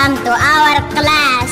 Welcome to our class.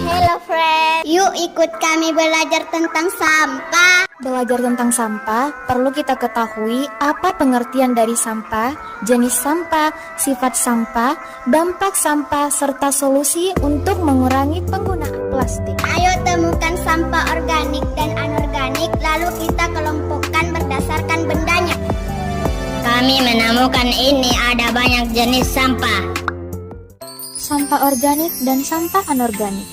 Hello friend, yuk ikut kami belajar tentang sampah. Belajar tentang sampah, perlu kita ketahui apa pengertian dari sampah, jenis sampah, sifat sampah, dampak sampah, serta solusi untuk mengurangi penggunaan plastik. Ayo temukan sampah organik dan anorganik, lalu kita kelompokkan berdasarkan bendanya. Kami menemukan ini ada banyak jenis sampah. Sampah organik dan sampah anorganik.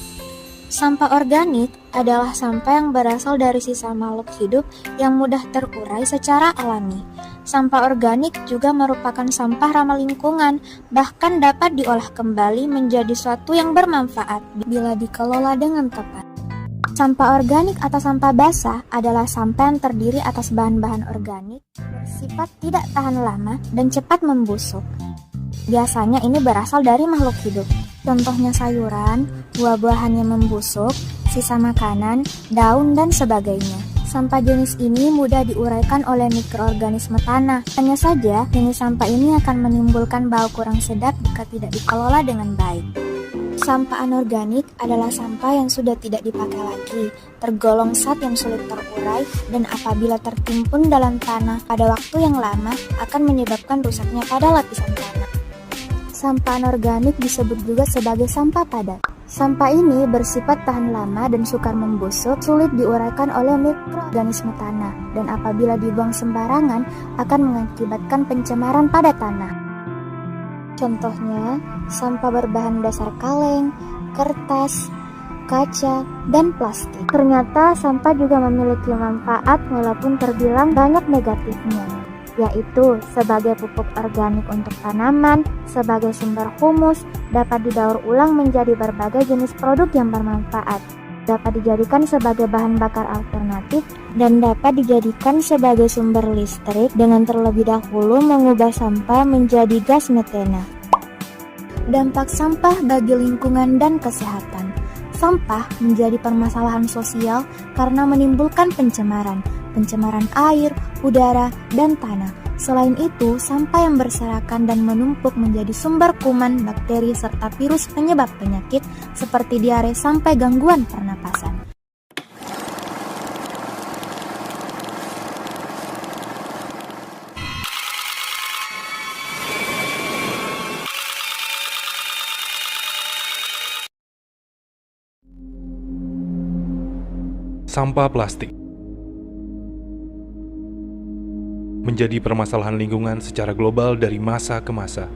Sampah organik adalah sampah yang berasal dari sisa makhluk hidup yang mudah terurai secara alami. Sampah organik juga merupakan sampah ramah lingkungan, bahkan dapat diolah kembali menjadi suatu yang bermanfaat bila dikelola dengan tepat. Sampah organik atau sampah basah adalah sampah yang terdiri atas bahan-bahan organik, bersifat tidak tahan lama dan cepat membusuk. Biasanya ini berasal dari makhluk hidup. Contohnya sayuran, buah-buahan yang membusuk, sisa makanan, daun, dan sebagainya. Sampah jenis ini mudah diuraikan oleh mikroorganisme tanah. Hanya saja, jenis sampah ini akan menimbulkan bau kurang sedap jika tidak dikelola dengan baik. Sampah anorganik adalah sampah yang sudah tidak dipakai lagi, tergolong zat yang sulit terurai, dan apabila tertimbun dalam tanah pada waktu yang lama akan menyebabkan rusaknya pada lapisan tanah. Sampah anorganik disebut juga sebagai sampah padat. Sampah ini bersifat tahan lama dan sukar membusuk, sulit diuraikan oleh mikroorganisme tanah, dan apabila dibuang sembarangan akan mengakibatkan pencemaran pada tanah. Contohnya, sampah berbahan dasar kaleng, kertas, kaca, dan plastik. Ternyata sampah juga memiliki manfaat walaupun terbilang banyak negatifnya, yaitu sebagai pupuk organik untuk tanaman, sebagai sumber humus, dapat didaur ulang menjadi berbagai jenis produk yang bermanfaat, dapat dijadikan sebagai bahan bakar alternatif, dan dapat dijadikan sebagai sumber listrik dengan terlebih dahulu mengubah sampah menjadi gas metana. Dampak sampah bagi lingkungan dan kesehatan. Sampah menjadi permasalahan sosial karena menimbulkan pencemaran air, udara, dan tanah. Selain itu, sampah yang berserakan dan menumpuk menjadi sumber kuman, bakteri, serta virus penyebab penyakit seperti diare sampai gangguan pernapasan. Sampah plastik menjadi permasalahan lingkungan secara global dari masa ke masa.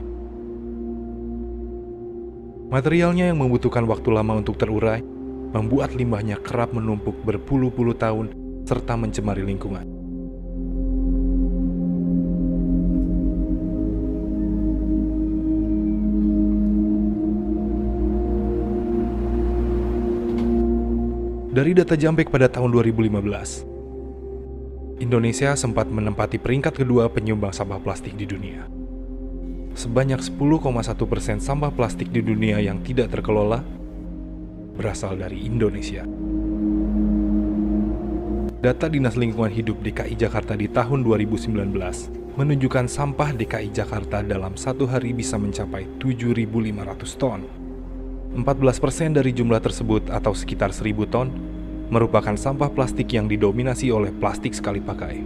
Materialnya yang membutuhkan waktu lama untuk terurai, membuat limbahnya kerap menumpuk berpuluh-puluh tahun serta mencemari lingkungan. Dari data Jampek pada tahun 2015, Indonesia sempat menempati peringkat kedua penyumbang sampah plastik di dunia. Sebanyak 10,1% sampah plastik di dunia yang tidak terkelola berasal dari Indonesia. Data Dinas Lingkungan Hidup DKI Jakarta di tahun 2019 menunjukkan sampah DKI Jakarta dalam satu hari bisa mencapai 7.500 ton. 14% dari jumlah tersebut atau sekitar 1.000 ton merupakan sampah plastik yang didominasi oleh plastik sekali pakai.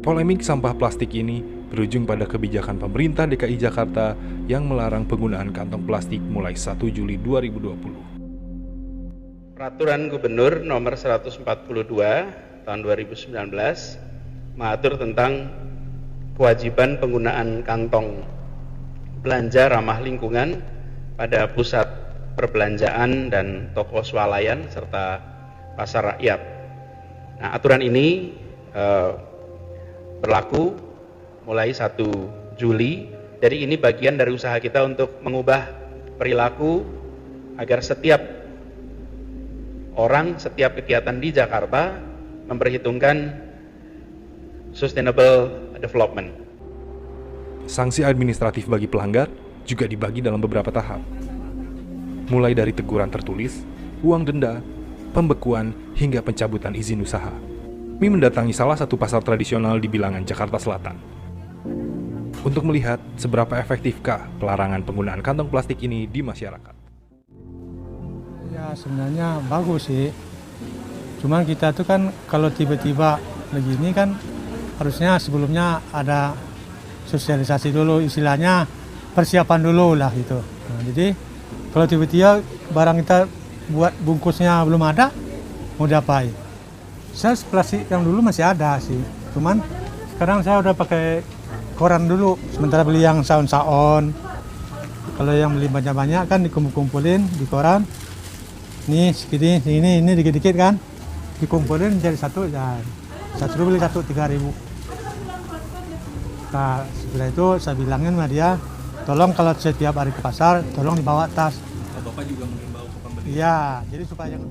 Polemik sampah plastik ini berujung pada kebijakan pemerintah DKI Jakarta yang melarang penggunaan kantong plastik mulai 1 Juli 2020. Peraturan Gubernur nomor 142 tahun 2019 mengatur tentang kewajiban penggunaan kantong belanja ramah lingkungan pada pusat perbelanjaan dan toko swalayan serta pasar rakyat. Nah, aturan ini berlaku mulai 1 Juli. Jadi ini bagian dari usaha kita untuk mengubah perilaku agar setiap orang, setiap kegiatan di Jakarta memperhitungkan sustainable development. Sanksi administratif bagi pelanggar juga dibagi dalam beberapa tahap, mulai dari teguran tertulis, uang denda, pembekuan, hingga pencabutan izin usaha. Mi mendatangi salah satu pasar tradisional di bilangan Jakarta Selatan. untuk melihat seberapa efektifkah pelarangan penggunaan kantong plastik ini di masyarakat. Ya sebenarnya bagus sih. Cuman kita tuh kan kalau tiba-tiba begini kan harusnya sebelumnya ada sosialisasi dulu, istilahnya persiapan dulu lah gitu. Nah, jadi kalau tiba-tiba barang kita buat bungkusnya belum ada, mau diapain? Saya plastik yang dulu masih ada sih, cuman sekarang saya udah pakai koran dulu, sementara beli yang saon-saon. Kalau yang beli banyak-banyak kan dikumpul-kumpulin di koran. Nih segini, ini dikit-dikit kan, dikumpulin jadi satu, dan satu beli 3.000. Nah setelah itu saya bilangin sama dia, tolong kalau setiap hari ke pasar, tolong dibawa tas. Bapak juga mengimbau ke pembeli? Iya, jadi supaya jangan.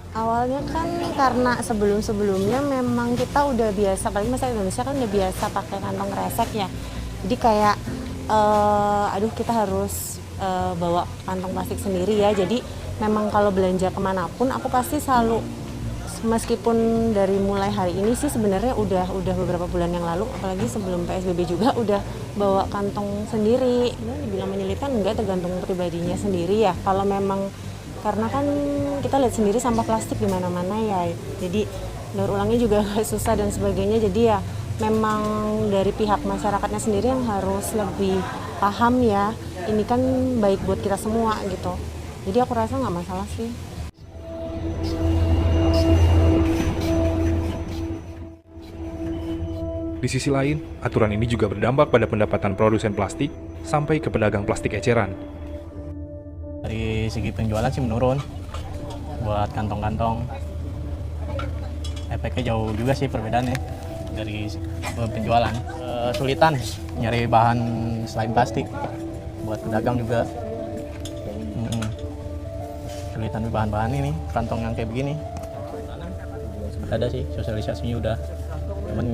Awalnya kan karena sebelum-sebelumnya memang kita udah biasa, apalagi masyarakat Indonesia kan udah biasa pakai kantong kresek ya. Jadi kayak, kita harus bawa kantong plastik sendiri ya. Jadi memang kalau belanja kemanapun aku pasti selalu, meskipun dari mulai hari ini sih sebenarnya udah beberapa bulan yang lalu, apalagi sebelum PSBB juga udah bawa kantong sendiri. Dibilang menyulitkan enggak, tergantung pribadinya sendiri ya. Kalau memang karena kan kita lihat sendiri sampah plastik di mana-mana ya, jadi daur ulangnya juga susah dan sebagainya. Jadi ya memang dari pihak masyarakatnya sendiri yang harus lebih paham ya, ini kan baik buat kita semua gitu. Jadi aku rasa nggak masalah sih. Di sisi lain, aturan ini juga berdampak pada pendapatan produsen plastik sampai ke pedagang plastik eceran. Dari segi penjualan sih menurun buat kantong-kantong. Efeknya jauh juga sih perbedaannya dari penjualan. Kesulitan nyari bahan selain plastik buat pedagang juga. Kesulitan bahan-bahan ini, kantong yang kayak begini. Ada sih sosialisasinya udah, cuman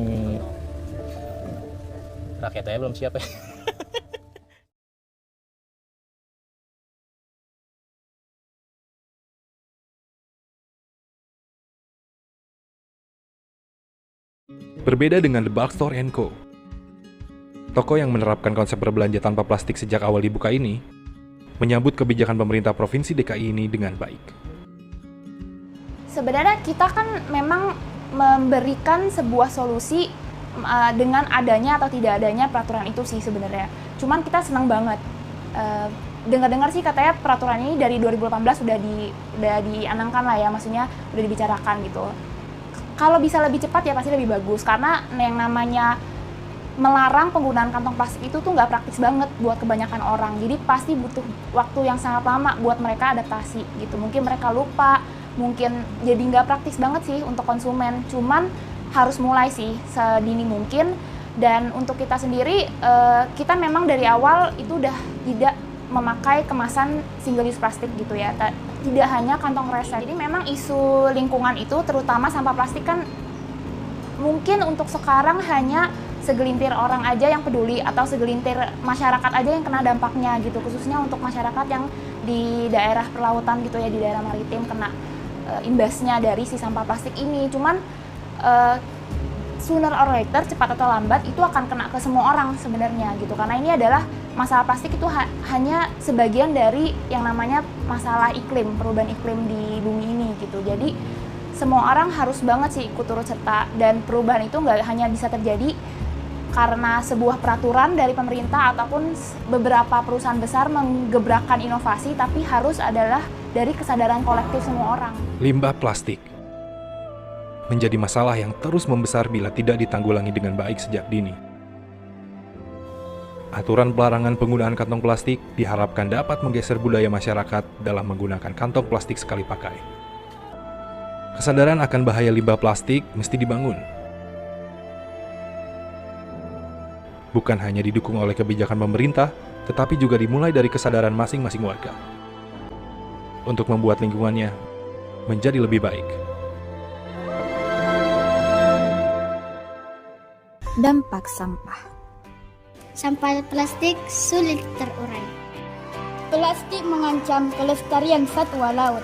rakyatnya belum siap ya. Berbeda dengan The Bulk Store & Co. Toko yang menerapkan konsep berbelanja tanpa plastik sejak awal dibuka ini, menyambut kebijakan pemerintah Provinsi DKI ini dengan baik. Sebenarnya kita kan memang memberikan sebuah solusi dengan adanya atau tidak adanya peraturan itu sih sebenarnya. Cuman kita senang banget. Dengar-dengar sih katanya peraturan ini dari 2018 udah dianangkan lah ya, maksudnya udah dibicarakan gitu. Kalau bisa lebih cepat ya pasti lebih bagus, karena yang namanya melarang penggunaan kantong plastik itu tuh nggak praktis banget buat kebanyakan orang. Jadi pasti butuh waktu yang sangat lama buat mereka adaptasi gitu. Mungkin mereka lupa, mungkin jadi nggak praktis banget sih untuk konsumen. Cuman harus mulai sih sedini mungkin. Dan untuk kita sendiri, kita memang dari awal itu udah tidak memakai kemasan single use plastik gitu ya. Tidak hanya kantong kresek. Jadi memang isu lingkungan itu, terutama sampah plastik kan mungkin untuk sekarang hanya segelintir orang aja yang peduli atau segelintir masyarakat aja yang kena dampaknya gitu, khususnya untuk masyarakat yang di daerah perlautan gitu ya, di daerah maritim kena imbasnya dari si sampah plastik ini. Cuman sooner or later, cepat atau lambat itu akan kena ke semua orang sebenarnya gitu, karena ini adalah masalah plastik itu hanya sebagian dari yang namanya masalah iklim, perubahan iklim di bumi ini gitu. Jadi semua orang harus banget sih ikut turut serta, dan perubahan itu nggak hanya bisa terjadi karena sebuah peraturan dari pemerintah ataupun beberapa perusahaan besar menggebrakan inovasi, tapi harus adalah dari kesadaran kolektif semua orang. Limbah plastik menjadi masalah yang terus membesar bila tidak ditanggulangi dengan baik sejak dini. Aturan pelarangan penggunaan kantong plastik diharapkan dapat menggeser budaya masyarakat dalam menggunakan kantong plastik sekali pakai. Kesadaran akan bahaya limbah plastik mesti dibangun. Bukan hanya didukung oleh kebijakan pemerintah, tetapi juga dimulai dari kesadaran masing-masing warga untuk membuat lingkungannya menjadi lebih baik. Dampak sampah. Sampah plastik sulit terurai. Plastik mengancam kelestarian satwa laut.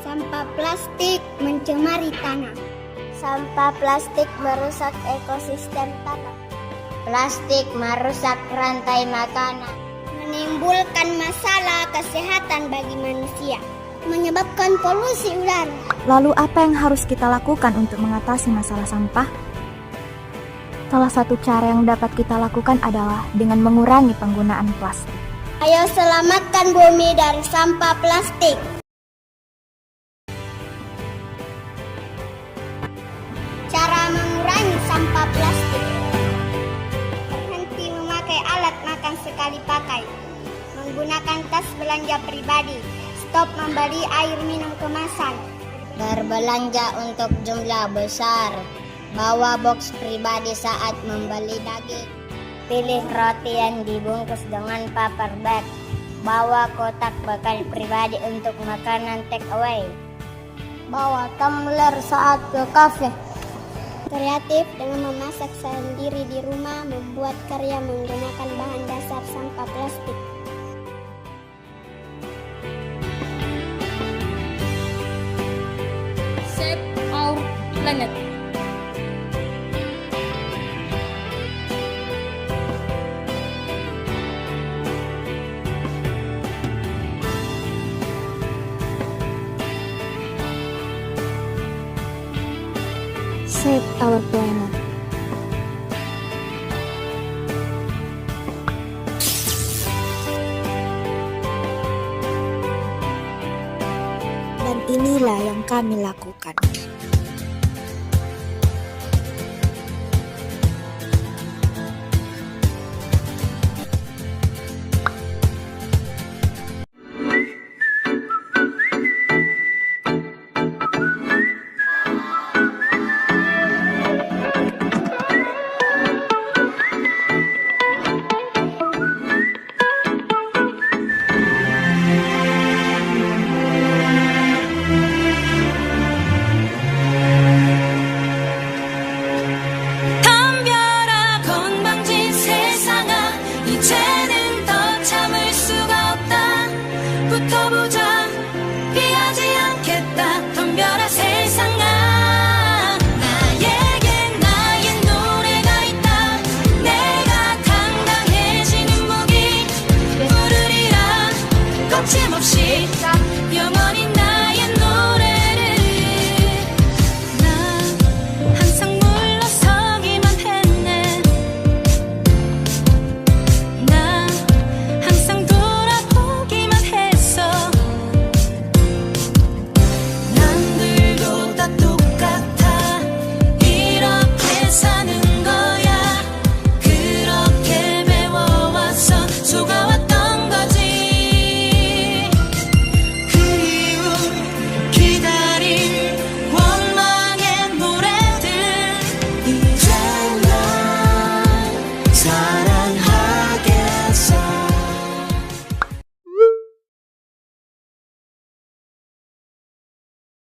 Sampah plastik mencemari tanah. Sampah plastik merusak ekosistem tanah. Plastik merusak rantai makanan, menimbulkan masalah kesehatan bagi manusia, menyebabkan polusi udara. Lalu apa yang harus kita lakukan untuk mengatasi masalah sampah? Salah satu cara yang dapat kita lakukan adalah dengan mengurangi penggunaan plastik. Ayo selamatkan bumi dari sampah plastik. Cara mengurangi sampah plastik: berhenti memakai alat makan sekali pakai, menggunakan tas belanja pribadi, stop membeli air minum kemasan, berbelanja untuk jumlah besar, bawa box pribadi saat membeli daging, pilih roti yang dibungkus dengan paper bag, bawa kotak bekal pribadi untuk makanan take away, bawa tumbler saat ke kafe. Kreatif dengan memasak sendiri di rumah, membuat karya menggunakan bahan dasar sampah plastik. Save our planet. Save our planet. Dan inilah yang kami lakukan.